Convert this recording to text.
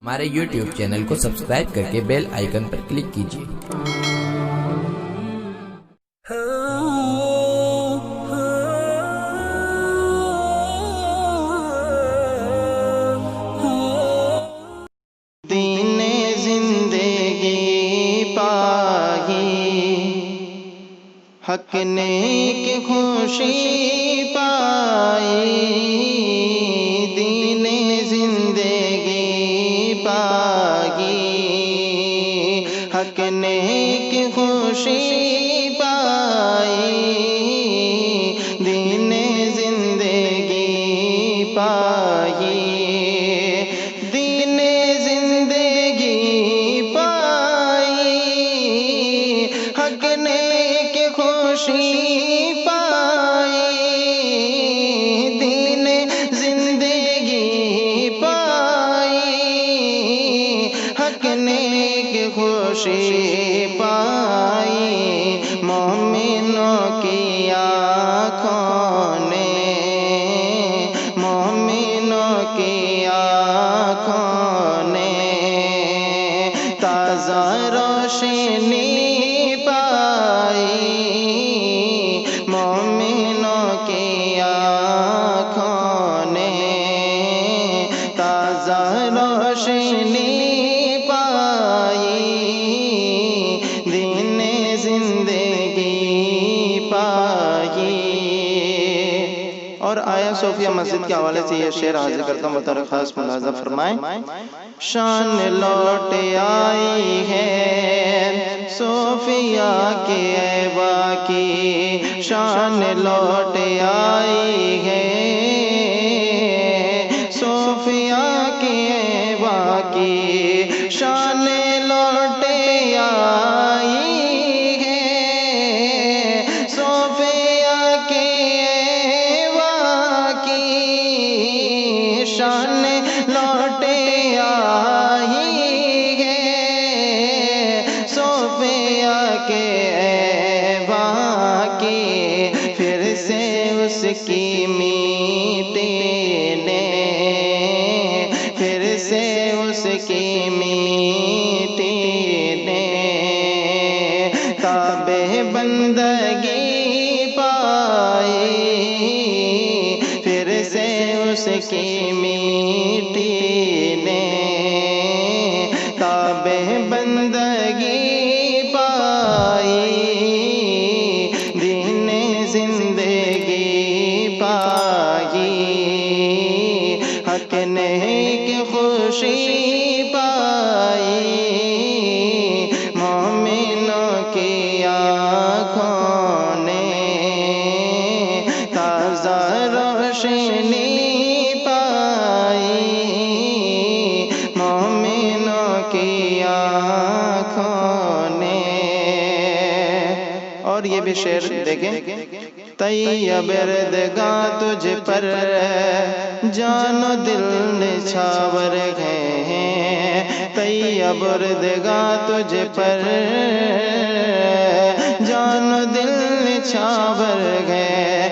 ہمارے YouTube channel کو subscribe کر کے بیل آئیکن پر کلک کیجیے۔ دین زندگی پائی، حق نے کہ خوشی پائی، دین زندگی پائی، حق نے کہ خوشی پائی، دین زندگی پائی، دین زندگی پائی، حق نے کہ خوشی پائی، دین زندگی پائی، حق نے کہ خوشی پائی، مومنوں کی آنکھوں نے، مومنوں کی آنکھوں نے تازہ روشنی پائی، مومنوں کی آنکھوں نے تازہ روشنی پائی، دین زندگی پائی۔ اور آیا صوفیہ مسجد کے حوالے سے یہ شعر حاضر کرتا ہوں، بطور خاص ملاحظہ فرمائیں۔ شان لوٹ آئی ہے صوفیہ کے ایبا کی، شان لوٹ آئی ہے صوفیہ کے ایبا کی، شان لوٹ آئی ہے صوفیہ کے ایبا کی، شان لوٹ آئی ہے صوفیہ کے ایبا کی، پھر سے اس کی میٹی نے، پھر سے اس کی میٹی نے تابع بندگی پائی، پھر سے اس کی میٹی نے تابع بندگی پائی، دین زندگی پائی، حق نے کہ خوشی پائی، مومنوں کی آنکھوں نے تازہ روشنی پائی، مومنوں کی آنکھوں نے۔ اور یہ بھی شعر دیکھیں۔ طیب اردگاہ تجھ پر جان و دل نچھاور ہیں، طیب اردگاہ تجھ پر جان و دل نچھاور ہیں،